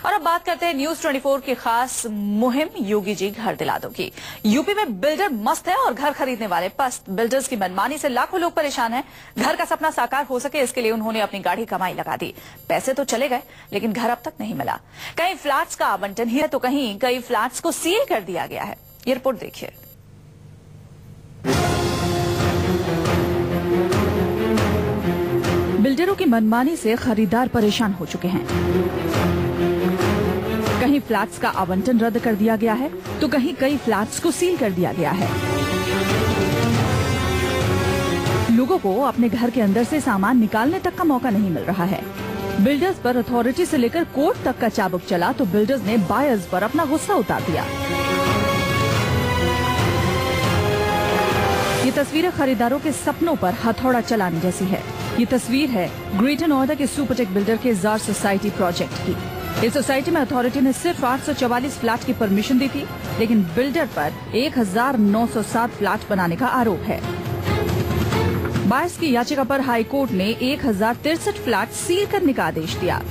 और अब बात करते हैं न्यूज 24 की खास मुहिम योगी जी घर दिला दो की। यूपी में बिल्डर मस्त है और घर खरीदने वाले पस्त। बिल्डर्स की मनमानी से लाखों लोग परेशान हैं। घर का सपना साकार हो सके इसके लिए उन्होंने अपनी गाढ़ी कमाई लगा दी। पैसे तो चले गए लेकिन घर अब तक नहीं मिला। कहीं फ्लैट्स का आवंटन ही है तो कहीं कई फ्लैट्स को सील कर दिया गया है। ये रिपोर्ट देखिए। बिल्डरों की मनमानी से खरीदार परेशान हो चुके हैं। कहीं फ्लैट्स का आवंटन रद्द कर दिया गया है तो कहीं कई फ्लैट्स को सील कर दिया गया है। लोगों को अपने घर के अंदर से सामान निकालने तक का मौका नहीं मिल रहा है। बिल्डर्स पर अथॉरिटी से लेकर कोर्ट तक का चाबुक चला तो बिल्डर्स ने बायर्स पर अपना गुस्सा उतार दिया। ये तस्वीरें खरीदारों के सपनों पर हथौड़ा चलाने जैसी है। ये तस्वीर है ग्रेटर नोएडा के सुपरटेक बिल्डर के जार सोसाइटी प्रोजेक्ट की। इस सोसाइटी में अथॉरिटी ने सिर्फ 844 फ्लैट की परमिशन दी थी, लेकिन बिल्डर पर 1907 फ्लैट बनाने का आरोप है। बायर्स की याचिका पर हाई कोर्ट ने 1063 फ्लैट सील करने का आदेश दिया।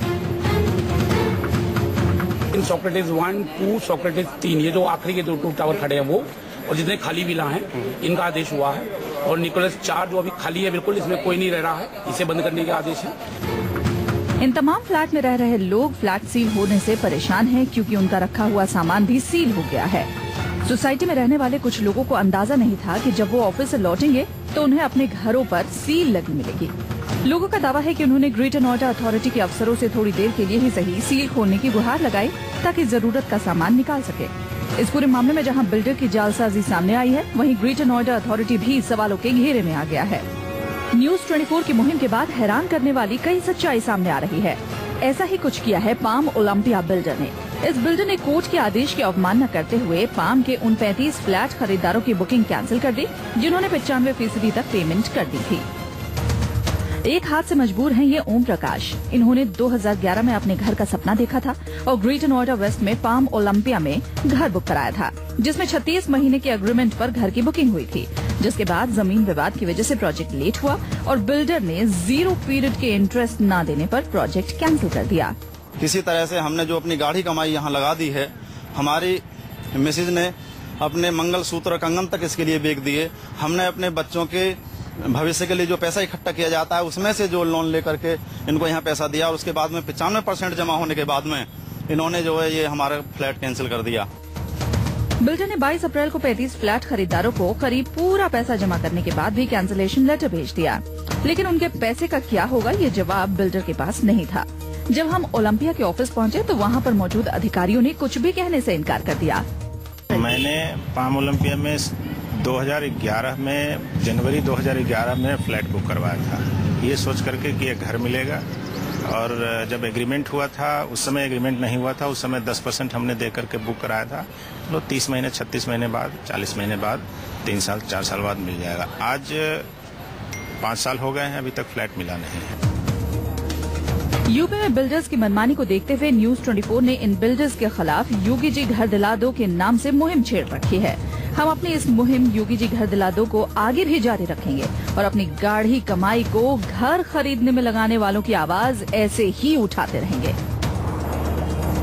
सोक्रेटिस 1, 2, सोक्रेटिस 3 ये जो आखिरी के 2 टावर खड़े हैं वो, और जितने खाली विला हैं इनका आदेश हुआ है। और निकोलस 4 जो अभी खाली है बिल्कुल, इसमें कोई नहीं रह रहा है, इसे बंद करने का आदेश है। इन तमाम फ्लैट में रह रहे लोग फ्लैट सील होने से परेशान हैं क्योंकि उनका रखा हुआ सामान भी सील हो गया है। सोसाइटी में रहने वाले कुछ लोगों को अंदाजा नहीं था कि जब वो ऑफिस से लौटेंगे तो उन्हें अपने घरों पर सील लगी मिलेगी। लोगों का दावा है कि उन्होंने ग्रेटर नोएडा अथॉरिटी के अफसरों से थोड़ी देर के लिए ही सही सील खोलने की गुहार लगाई ताकि जरूरत का सामान निकाल सके। इस पूरे मामले में जहां बिल्डर की जालसाजी सामने आई है, वहीं ग्रेटर नोएडा अथॉरिटी भी सवालों के घेरे में आ गया है। न्यूज 24 की मुहिम के बाद हैरान करने वाली कई सच्चाई सामने आ रही है। ऐसा ही कुछ किया है पाम ओलंपिया बिल्डर ने। इस बिल्डर ने कोर्ट के आदेश की अवमानना करते हुए पाम के उन 35 फ्लैट खरीदारों की बुकिंग कैंसिल कर दी जिन्होंने 95% तक पेमेंट कर दी थी। एक हाथ से मजबूर हैं ये ओम प्रकाश। इन्होंने 2011 में अपने घर का सपना देखा था और ग्रेटर नोएडा वेस्ट में पाम ओलंपिया में घर बुक कराया था, जिसमें 36 महीने के एग्रीमेंट पर घर की बुकिंग हुई थी। जिसके बाद जमीन विवाद की वजह से प्रोजेक्ट लेट हुआ और बिल्डर ने 0 पीरियड के इंटरेस्ट न देने पर प्रोजेक्ट कैंसिल कर दिया। किसी तरह से हमने जो अपनी गाढ़ी कमाई यहाँ लगा दी है, हमारी मिसेज ने अपने मंगलसूत्र कंगन तक इसके लिए बेच दिए। हमने अपने बच्चों के भविष्य के लिए जो पैसा इकट्ठा किया जाता है उसमें से जो लोन लेकर के इनको यहाँ पैसा दिया और उसके बाद में 95% जमा होने के बाद में इन्होंने जो है ये हमारा फ्लैट कैंसिल कर दिया। बिल्डर ने 22 अप्रैल को 35 फ्लैट खरीदारों को करीब पूरा पैसा जमा करने के बाद भी कैंसिलेशन लेटर भेज दिया, लेकिन उनके पैसे का क्या होगा ये जवाब बिल्डर के पास नहीं था। जब हम ओलंपिया के ऑफिस पहुंचे तो वहां पर मौजूद अधिकारियों ने कुछ भी कहने से इनकार कर दिया। मैंने पाम ओलंपिया में 2011 में जनवरी 2011 में फ्लैट बुक करवाया था, ये सोच करके कि एक घर मिलेगा। और जब एग्रीमेंट हुआ था उस समय एग्रीमेंट नहीं हुआ था, उस समय 10% हमने दे करके बुक कराया था। तो 30 महीने 36 महीने बाद 40 महीने बाद 3 साल 4 साल बाद मिल जाएगा। आज 5 साल हो गए हैं, अभी तक फ्लैट मिला नहीं है। यूपी में बिल्डर्स की मनमानी को देखते हुए न्यूज 24 ने इन बिल्डर्स के खिलाफ योगी जी घर दिला दो के नाम से मुहिम छेड़ रखी है। हम अपनी इस मुहिम योगी जी घर दिला दो को आगे भी जारी रखेंगे और अपनी गाढ़ी कमाई को घर खरीदने में लगाने वालों की आवाज ऐसे ही उठाते रहेंगे।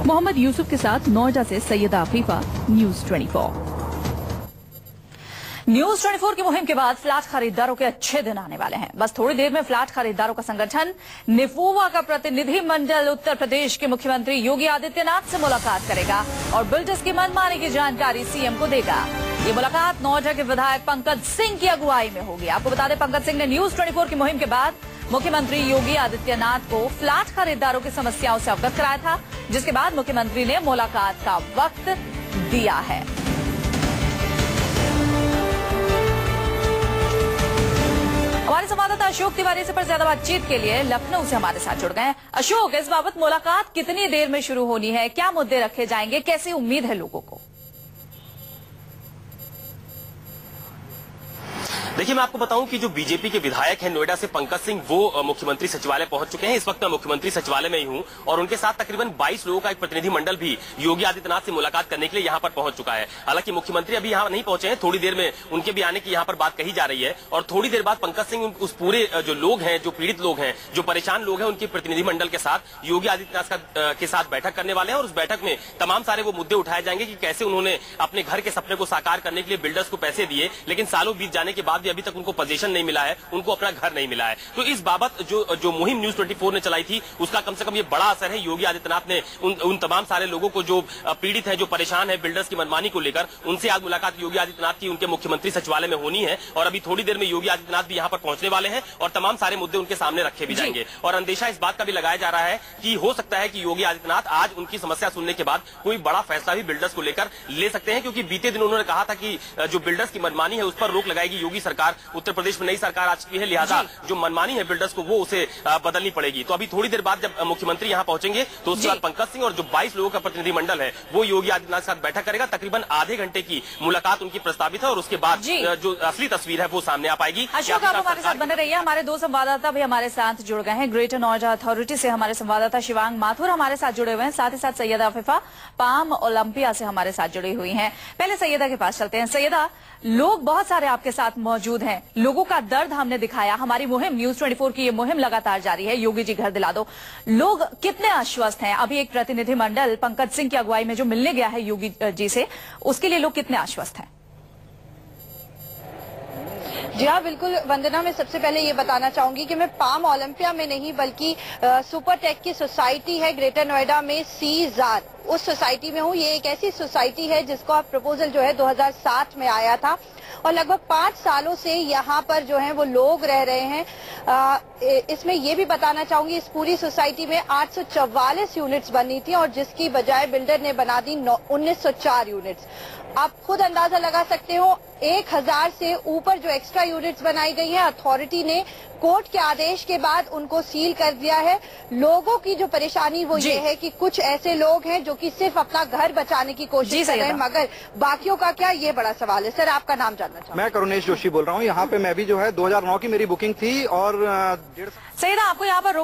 मोहम्मद यूसुफ के साथ नोएडा से सैयदा अफीफा, न्यूज 24। न्यूज 24 की मुहिम के बाद फ्लैट खरीदारों के अच्छे दिन आने वाले हैं। बस थोड़ी देर में फ्लैट खरीदारों का संगठन निफूवा का प्रतिनिधि मंडल उत्तर प्रदेश के मुख्यमंत्री योगी आदित्यनाथ से मुलाकात करेगा और बिल्डर्स की मनमानी की जानकारी सीएम को देगा। ये मुलाकात नोएडा के विधायक पंकज सिंह की अगुवाई में होगी। आपको बता दें, पंकज सिंह ने न्यूज 24 की मुहिम के बाद मुख्यमंत्री योगी आदित्यनाथ को फ्लैट खरीदारों की समस्याओं से अवगत कराया था, जिसके बाद मुख्यमंत्री ने मुलाकात का वक्त दिया है। हमारे संवाददाता अशोक तिवारी से पर ज्यादा बातचीत के लिए लखनऊ से हमारे साथ जुड़ गए हैं। अशोक, इस बाबत मुलाकात कितनी देर में शुरू होनी है, क्या मुद्दे रखे जाएंगे, कैसी उम्मीद है लोगों को? देखिए, मैं आपको बताऊं कि जो बीजेपी के विधायक हैं नोएडा से पंकज सिंह, वो मुख्यमंत्री सचिवालय पहुंच चुके हैं। इस वक्त मैं मुख्यमंत्री सचिवालय में ही हूं और उनके साथ तकरीबन 22 लोगों का एक प्रतिनिधि मंडल भी योगी आदित्यनाथ से मुलाकात करने के लिए यहां पर पहुंच चुका है। हालांकि मुख्यमंत्री अभी यहां नहीं पहुंचे हैं, थोड़ी देर में उनके भी आने की यहां पर बात कही जा रही है और थोड़ी देर बाद पंकज सिंह उस पूरे जो लोग हैं, जो पीड़ित लोग हैं, जो परेशान लोग हैं, उनके प्रतिनिधि मंडल के साथ योगी आदित्यनाथ के साथ बैठक करने वाले हैं और उस बैठक में तमाम सारे वो मुद्दे उठाए जाएंगे कि कैसे उन्होंने अपने घर के सपने को साकार करने के लिए बिल्डर्स को पैसे दिए, लेकिन सालों बीत जाने के बाद भी अभी तक उनको पोजीशन नहीं मिला है, उनको अपना घर नहीं मिला है। तो इस बाबत जो मुहिम न्यूज 24 ने चलाई थी, उसका कम से कम ये बड़ा असर है। योगी आदित्यनाथ ने उन तमाम सारे लोगों को जो पीड़ित है, जो परेशान है बिल्डर्स की मनमानी को लेकर, उनसे आज मुलाकात योगी आदित्यनाथ की उनके मुख्यमंत्री सचिवालय में होनी है और अभी थोड़ी देर में योगी आदित्यनाथ भी यहाँ पर पहुंचने वाले हैं और तमाम सारे मुद्दे उनके सामने रखे भी जाएंगे। और अंदेशा इस बात का भी लगाया जा रहा है कि हो सकता है कि योगी आदित्यनाथ आज उनकी समस्या सुनने के बाद कोई बड़ा फैसला भी बिल्डर्स को लेकर ले सकते हैं, क्योंकि बीते दिन उन्होंने कहा था कि जो बिल्डर्स की मनमानी है उस पर रोक लगाएगी योगी सरकार। उत्तर प्रदेश में नई सरकार आ चुकी है, लिहाजा जो मनमानी है बिल्डर्स को वो उसे बदलनी पड़ेगी। तो अभी थोड़ी देर बाद जब मुख्यमंत्री यहाँ पहुंचेंगे तो उसके बाद पंकज सिंह और जो 22 लोगों का प्रतिनिधि मंडल है वो योगी आदित्यनाथ के साथ बैठक करेगा। तकरीबन आधे घंटे की मुलाकात उनकी प्रस्तावित है और उसके बाद जो असली तस्वीर है वो सामने आ पाएगी। अशोक, आप हमारे साथ बने रहिए। हमारे दो संवाददाता भी हमारे साथ जुड़ गए हैं। ग्रेटर नोएडा अथॉरिटी से हमारे संवाददाता शिवांग माथुर हमारे साथ जुड़े हुए हैं, साथ ही साथ सैयदा आफिफा पाम ओलंपिया से हमारे साथ जुड़ी हुई हैं। पहले सैयदा के पास चलते हैं। सैयदा, लोग बहुत सारे आपके साथ मौजूद हैं, लोगों का दर्द हमने दिखाया। हमारी मुहिम न्यूज 24 की ये मुहिम लगातार जारी है, योगी जी घर दिला दो। लोग कितने आश्वस्त हैं? अभी एक प्रतिनिधि मंडल पंकज सिंह की अगुवाई में जो मिलने गया है योगी जी से, उसके लिए लोग कितने आश्वस्त हैं? जी हाँ, बिल्कुल वंदना, मैं सबसे पहले ये बताना चाहूंगी कि मैं पाम ओलंपिया में नहीं बल्कि सुपरटेक की सोसाइटी है ग्रेटर नोएडा में सीजार, उस सोसाइटी में हूँ। ये एक ऐसी सोसाइटी है जिसका प्रपोजल जो है 2007 में आया था और लगभग 5 सालों से यहाँ पर जो है वो लोग रह रहे हैं। इसमें ये भी बताना चाहूंगी, इस पूरी सोसाइटी में 844 यूनिट्स बनी थी और जिसकी बजाय बिल्डर ने बना दी 1904 यूनिट्स। आप खुद अंदाजा लगा सकते हो, 1000 से ऊपर जो एक्स्ट्रा यूनिट्स बनाई गई है, अथॉरिटी ने कोर्ट के आदेश के बाद उनको सील कर दिया है। लोगों की जो परेशानी वो ये है कि कुछ ऐसे लोग हैं जो कि सिर्फ अपना घर बचाने की कोशिश कर रहे हैं, मगर बाकियों का क्या, ये बड़ा सवाल है। सर, आपका नाम जानना चाहूँगा। मैं करुणेश जोशी बोल रहा हूँ। यहाँ पे मैं भी जो है 2009 की मेरी बुकिंग थी और सैयदा, आपको यहाँ पर